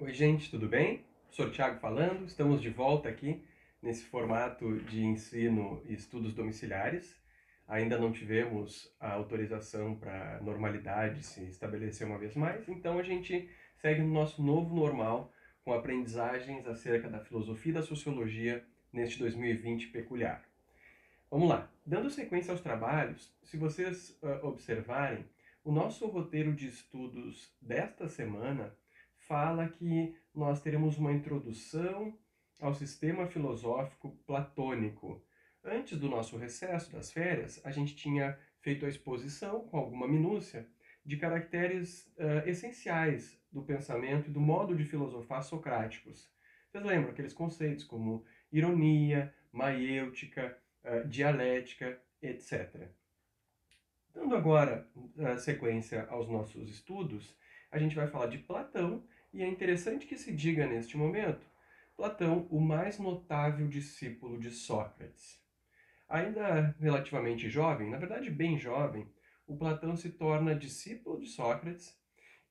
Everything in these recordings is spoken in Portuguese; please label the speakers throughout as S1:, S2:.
S1: Oi, gente, tudo bem? Professor Thiago falando. Estamos de volta aqui nesse formato de ensino e estudos domiciliares. Ainda não tivemos a autorização para a normalidade se estabelecer uma vez mais, então a gente segue no nosso novo normal com aprendizagens acerca da filosofia e da sociologia neste 2020 peculiar. Vamos lá. Dando sequência aos trabalhos, se vocês observarem, o nosso roteiro de estudos desta semana fala que nós teremos uma introdução ao sistema filosófico platônico. Antes do nosso recesso das férias, a gente tinha feito a exposição, com alguma minúcia, de caracteres essenciais do pensamento e do modo de filosofar socráticos. Vocês lembram aqueles conceitos como ironia, maiêutica, dialética, etc. Dando agora sequência aos nossos estudos, a gente vai falar de Platão, e é interessante que se diga neste momento, Platão, o mais notável discípulo de Sócrates. Ainda relativamente jovem, na verdade bem jovem, o Platão se torna discípulo de Sócrates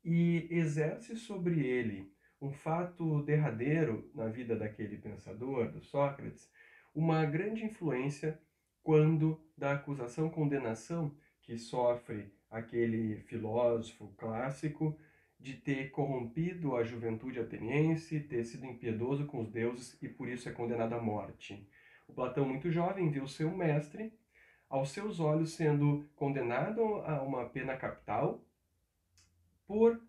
S1: e exerce sobre ele um fato derradeiro na vida daquele pensador, do Sócrates, uma grande influência quando da acusação-condenação que sofre aquele filósofo clássico de ter corrompido a juventude ateniense, ter sido impiedoso com os deuses e por isso é condenado à morte. O Platão, muito jovem, viu seu mestre, aos seus olhos, sendo condenado a uma pena capital por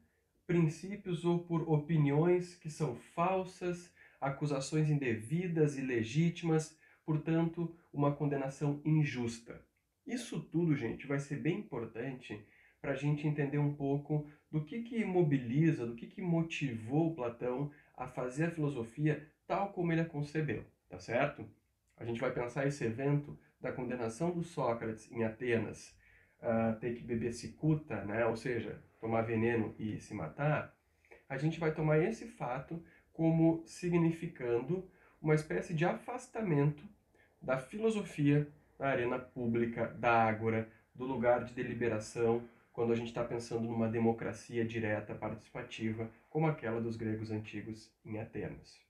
S1: princípios ou por opiniões que são falsas, acusações indevidas, ilegítimas, portanto, uma condenação injusta. Isso tudo, gente, vai ser bem importante para a gente entender um pouco do que mobiliza, do que motivou Platão a fazer a filosofia tal como ele a concebeu, tá certo? A gente vai pensar esse evento da condenação do Sócrates em Atenas, ter que beber cicuta, né? Ou seja, tomar veneno e se matar, a gente vai tomar esse fato como significando uma espécie de afastamento da filosofia da arena pública, da ágora, do lugar de deliberação, quando a gente está pensando numa democracia direta, participativa, como aquela dos gregos antigos em Atenas.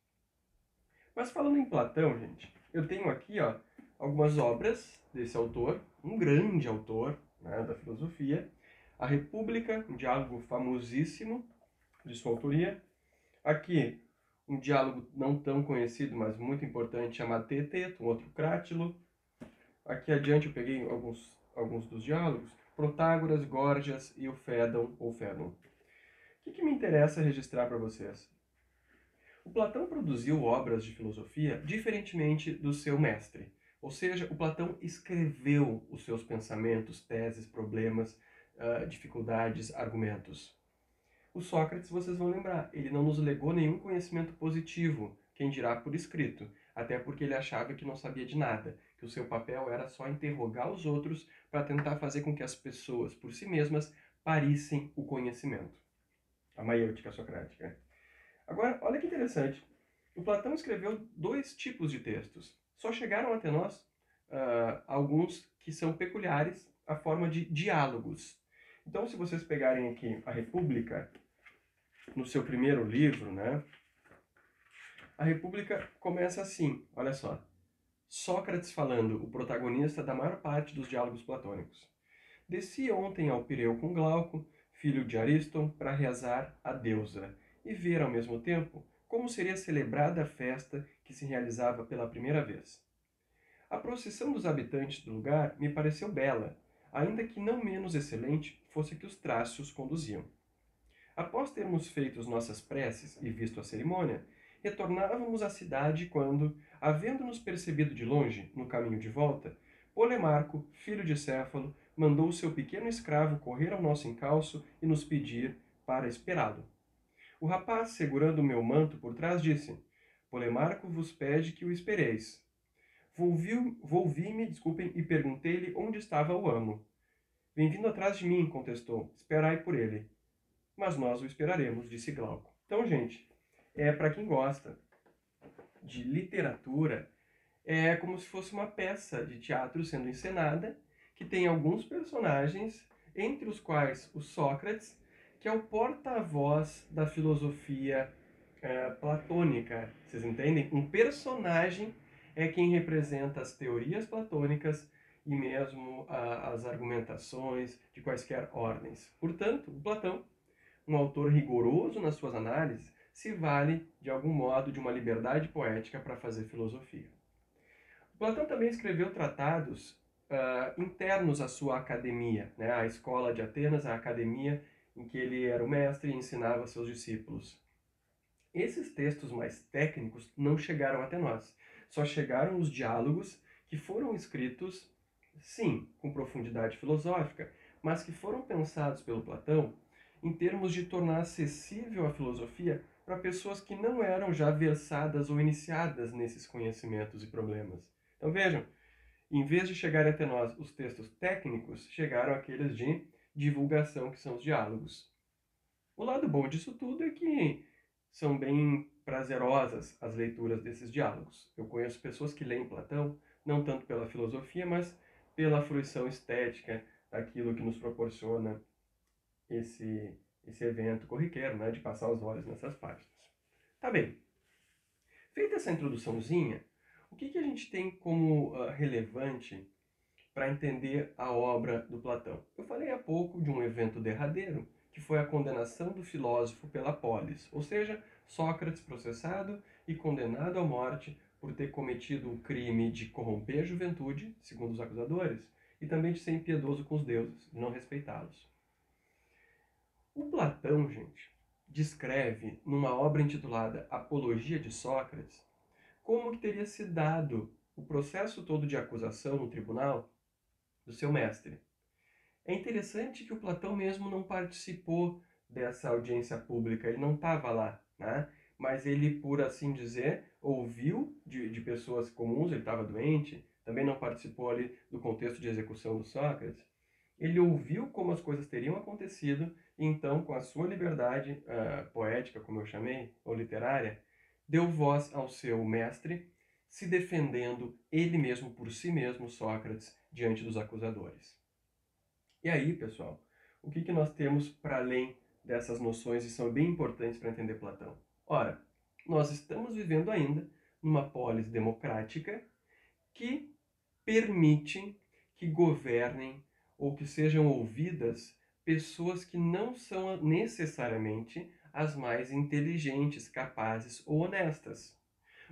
S1: Mas falando em Platão, gente, eu tenho aqui algumas obras desse autor, um grande autor, né, da filosofia, A República, um diálogo famosíssimo de sua autoria. Aqui, um diálogo não tão conhecido, mas muito importante, chamado Teeteto, um outro Crátilo. Aqui adiante eu peguei alguns dos diálogos, Protágoras, Górgias e o Fédon ou Fédon. O que me interessa registrar para vocês? O Platão produziu obras de filosofia diferentemente do seu mestre. Ou seja, o Platão escreveu os seus pensamentos, teses, problemas, dificuldades, argumentos. O Sócrates, vocês vão lembrar, ele não nos legou nenhum conhecimento positivo, quem dirá por escrito, até porque ele achava que não sabia de nada, que o seu papel era só interrogar os outros para tentar fazer com que as pessoas, por si mesmas, parissem o conhecimento. A maiêutica socrática. Agora, olha que interessante. O Platão escreveu dois tipos de textos. Só chegaram até nós alguns que são peculiares, a forma de diálogos. Então, se vocês pegarem aqui a República, no seu primeiro livro, né? A República começa assim, olha só. Sócrates falando, o protagonista da maior parte dos diálogos platônicos. Desci ontem ao Pireu com Glauco, filho de Ariston, para rezar a deusa, e ver ao mesmo tempo como seria celebrada a festa que se realizava pela primeira vez. A procissão dos habitantes do lugar me pareceu bela, ainda que não menos excelente fosse que os trácios conduziam. Após termos feito nossas preces e visto a cerimônia, retornávamos à cidade quando, havendo-nos percebido de longe, no caminho de volta, Polemarco, filho de Céfalo, mandou seu pequeno escravo correr ao nosso encalço e nos pedir para esperá-lo. O rapaz, segurando o meu manto por trás, disse: Polemarco vos pede que o espereis. Volvi-me, e perguntei-lhe onde estava o amo. Vem vindo atrás de mim, contestou. Esperai por ele. Mas nós o esperaremos, disse Glauco. Então, gente, para quem gosta de literatura, é como se fosse uma peça de teatro sendo encenada, que tem alguns personagens, entre os quais o Sócrates, que é o porta-voz da filosofia platônica, vocês entendem? Um personagem é quem representa as teorias platônicas e mesmo as argumentações de quaisquer ordens. Portanto, Platão, um autor rigoroso nas suas análises, se vale, de algum modo, de uma liberdade poética para fazer filosofia. Platão também escreveu tratados internos à sua academia, né? A escola de Atenas, a academia em que ele era o mestre e ensinava seus discípulos. Esses textos mais técnicos não chegaram até nós. Só chegaram os diálogos que foram escritos, sim, com profundidade filosófica, mas que foram pensados pelo Platão em termos de tornar acessível a filosofia para pessoas que não eram já versadas ou iniciadas nesses conhecimentos e problemas. Então vejam, em vez de chegarem até nós os textos técnicos, chegaram aqueles de divulgação, que são os diálogos. O lado bom disso tudo é que são bem prazerosas as leituras desses diálogos. Eu conheço pessoas que leem Platão, não tanto pela filosofia, mas pela fruição estética daquilo que nos proporciona esse evento corriqueiro, né, de passar os olhos nessas páginas. Tá bem. Feita essa introduçãozinha, o que a gente tem como relevante para entender a obra do Platão? Eu falei há pouco de um evento derradeiro, que foi a condenação do filósofo pela polis, ou seja, Sócrates processado e condenado à morte por ter cometido o crime de corromper a juventude, segundo os acusadores, e também de ser impiedoso com os deuses, de não respeitá-los. O Platão, gente, descreve numa obra intitulada Apologia de Sócrates como que teria se dado o processo todo de acusação no tribunal do seu mestre. É interessante que o Platão mesmo não participou dessa audiência pública, ele não estava lá, né? Mas ele, por assim dizer, ouviu de pessoas comuns, ele estava doente, também não participou ali do contexto de execução do Sócrates. Ele ouviu como as coisas teriam acontecido e então, com a sua liberdade poética, como eu chamei, ou literária, deu voz ao seu mestre, se defendendo ele mesmo por si mesmo, Sócrates, diante dos acusadores. E aí, pessoal, o que nós temos para além dessas noções e são bem importantes para entender Platão? Ora, nós estamos vivendo ainda numa polis democrática que permite que governem ou que sejam ouvidas pessoas que não são necessariamente as mais inteligentes, capazes ou honestas.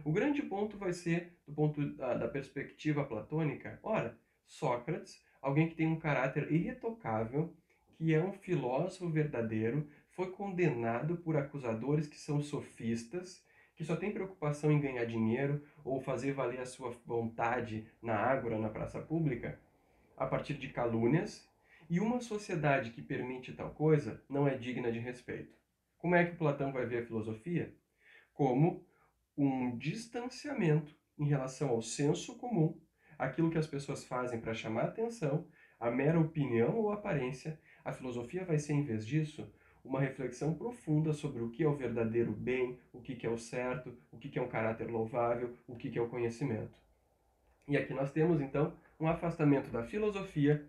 S1: O grande ponto vai ser, do ponto da perspectiva platônica, ora, Sócrates, alguém que tem um caráter irretocável, que é um filósofo verdadeiro, foi condenado por acusadores que são sofistas, que só têm preocupação em ganhar dinheiro ou fazer valer a sua vontade na ágora, na praça pública, a partir de calúnias, e uma sociedade que permite tal coisa não é digna de respeito. Como é que Platão vai ver a filosofia? Como um distanciamento em relação ao senso comum, aquilo que as pessoas fazem para chamar atenção, a mera opinião ou aparência. A filosofia vai ser, em vez disso, uma reflexão profunda sobre o que é o verdadeiro bem, o que é o certo, o que é um caráter louvável, o que é o conhecimento. E aqui nós temos, então, um afastamento da filosofia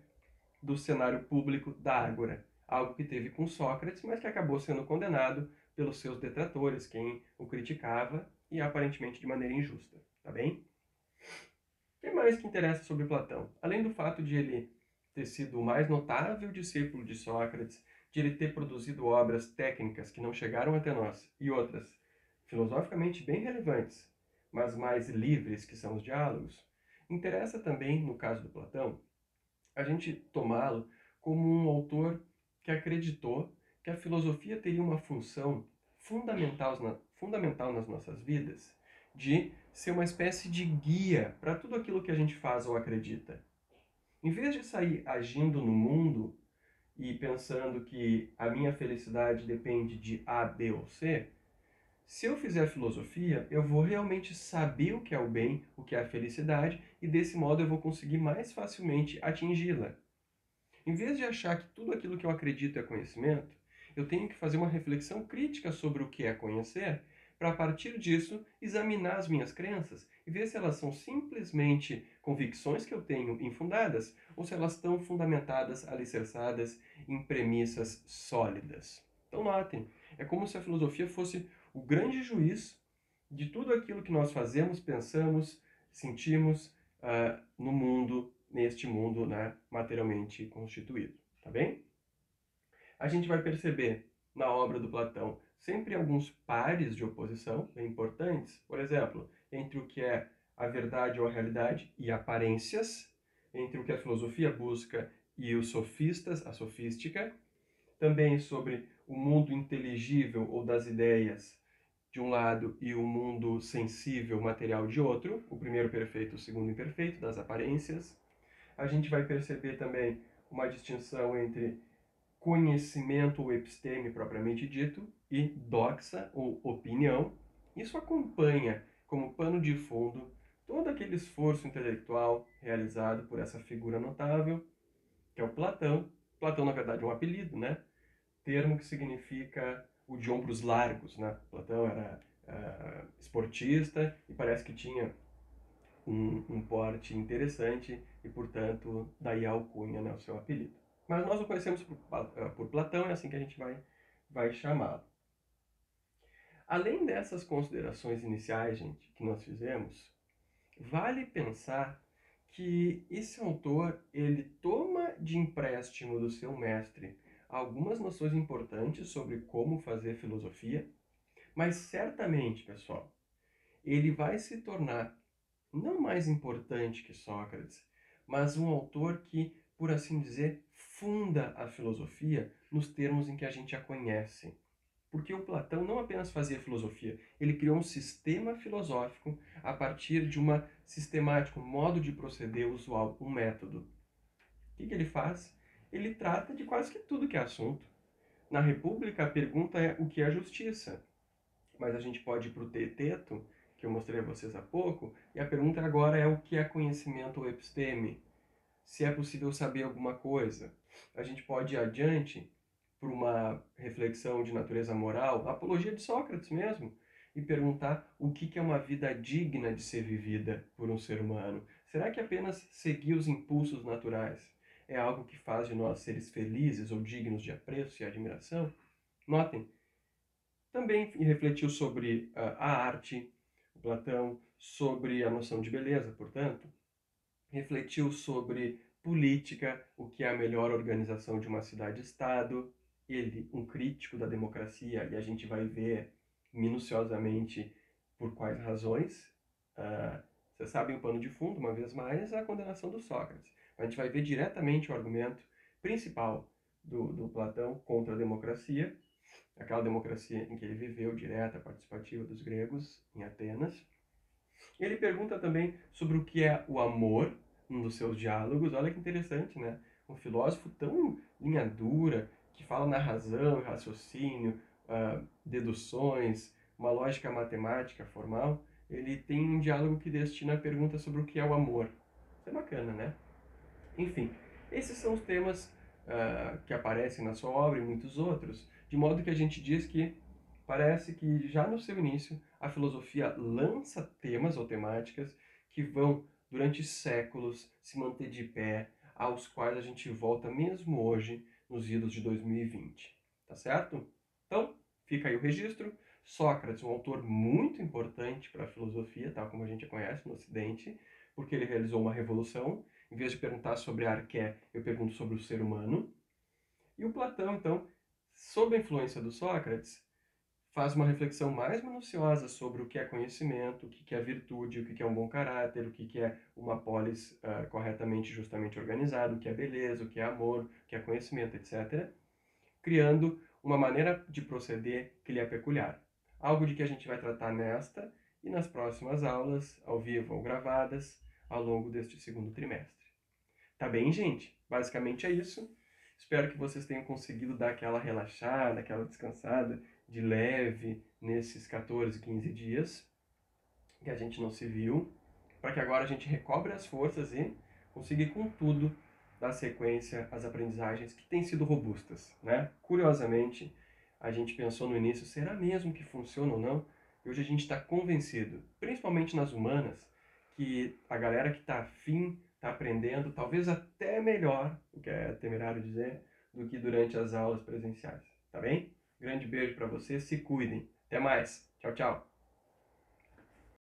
S1: do cenário público da ágora. Algo que teve com Sócrates, mas que acabou sendo condenado pelos seus detratores, quem o criticava, e aparentemente de maneira injusta. Tá bem? O que mais que interessa sobre Platão? Além do fato de ele ter sido o mais notável discípulo de Sócrates, de ele ter produzido obras técnicas que não chegaram até nós, e outras filosoficamente bem relevantes, mas mais livres, que são os diálogos, interessa também, no caso do Platão, a gente tomá-lo como um autor que acreditou que a filosofia teria uma função fundamental nas nossas vidas, de ser uma espécie de guia para tudo aquilo que a gente faz ou acredita. Em vez de sair agindo no mundo e pensando que a minha felicidade depende de A, B ou C, se eu fizer filosofia, eu vou realmente saber o que é o bem, o que é a felicidade, e desse modo eu vou conseguir mais facilmente atingi-la. Em vez de achar que tudo aquilo que eu acredito é conhecimento, eu tenho que fazer uma reflexão crítica sobre o que é conhecer, para a partir disso examinar as minhas crenças e ver se elas são simplesmente convicções que eu tenho infundadas ou se elas estão fundamentadas, alicerçadas em premissas sólidas. Então notem, É como se a filosofia fosse o grande juiz de tudo aquilo que nós fazemos, pensamos, sentimos no mundo, neste mundo, né, materialmente constituído, tá bem? A gente vai perceber na obra do Platão sempre alguns pares de oposição bem importantes, por exemplo, entre o que é a verdade ou a realidade e aparências, entre o que a filosofia busca e os sofistas, a sofística, também sobre o mundo inteligível ou das ideias de um lado e o mundo sensível, material de outro, o primeiro perfeito, o segundo imperfeito, das aparências. A gente vai perceber também uma distinção entre conhecimento ou episteme propriamente dito e doxa ou opinião. Isso acompanha como pano de fundo todo aquele esforço intelectual realizado por essa figura notável, que é o Platão. Platão, na verdade, é um apelido, né? Termo que significa o de ombros largos, né? Platão era esportista e parece que tinha um porte interessante e, portanto, daí a alcunha, né, o seu apelido. Mas nós o conhecemos por Platão, é assim que a gente vai chamá-lo. Além dessas considerações iniciais, gente, que nós fizemos, vale pensar que esse autor ele toma de empréstimo do seu mestre algumas noções importantes sobre como fazer filosofia, mas certamente, pessoal, ele vai se tornar não mais importante que Sócrates, mas um autor que, por assim dizer, funda a filosofia nos termos em que a gente a conhece. Porque o Platão não apenas fazia filosofia, ele criou um sistema filosófico a partir de uma sistemática, um modo de proceder usual, um método. O que ele faz? Ele trata de quase que tudo que é assunto. Na República, a pergunta é o que é justiça? Mas a gente pode ir para o teto, que eu mostrei a vocês há pouco, e a pergunta agora é o que é conhecimento ou episteme? Se é possível saber alguma coisa. A gente pode ir adiante por uma reflexão de natureza moral, a apologia de Sócrates mesmo, e perguntar o que é uma vida digna de ser vivida por um ser humano. Será que apenas seguir os impulsos naturais é algo que faz de nós seres felizes ou dignos de apreço e admiração? Notem, também refletiu sobre a arte, Platão, sobre a noção de beleza, portanto, refletiu sobre política, o que é a melhor organização de uma cidade-estado, ele, um crítico da democracia, e a gente vai ver minuciosamente por quais razões. Vocês sabem o pano de fundo, uma vez mais, a condenação do Sócrates. A gente vai ver diretamente o argumento principal do Platão contra a democracia, aquela democracia em que ele viveu, direta, participativa dos gregos, em Atenas. Ele pergunta também sobre o que é o amor, um dos seus diálogos. Olha que interessante, né? Um filósofo tão linha dura, que fala na razão, raciocínio, deduções, uma lógica matemática formal. Ele tem um diálogo que destina a pergunta sobre o que é o amor. Isso é bacana, né? Enfim, esses são os temas que aparecem na sua obra e muitos outros, de modo que a gente diz que parece que já no seu início a filosofia lança temas ou temáticas que vão, durante séculos, se manter de pé, aos quais a gente volta mesmo hoje, nos idos de 2020. Tá certo? Então, fica aí o registro. Sócrates, um autor muito importante para a filosofia, tal como a gente a conhece no Ocidente, porque ele realizou uma revolução. Em vez de perguntar sobre a arqué, eu pergunto sobre o ser humano. E o Platão, então, sob a influência do Sócrates, faz uma reflexão mais minuciosa sobre o que é conhecimento, o que é virtude, o que é um bom caráter, o que é uma polis corretamente e justamente organizada, o que é beleza, o que é amor, o que é conhecimento, etc., criando uma maneira de proceder que lhe é peculiar. Algo de que a gente vai tratar nesta e nas próximas aulas, ao vivo ou gravadas, ao longo deste segundo trimestre. Tá bem, gente? Basicamente é isso. Espero que vocês tenham conseguido dar aquela relaxada, aquela descansada de leve nesses 14, 15 dias que a gente não se viu, para que agora a gente recobre as forças e consiga ir com tudo dar sequência às aprendizagens que têm sido robustas, né? Curiosamente, a gente pensou no início, será mesmo que funciona ou não? E hoje a gente está convencido, principalmente nas humanas, que a galera que está afim, está aprendendo, talvez até melhor, o que é temerário dizer, do que durante as aulas presenciais, tá bem? Grande beijo para vocês, se cuidem. Até mais. Tchau, tchau.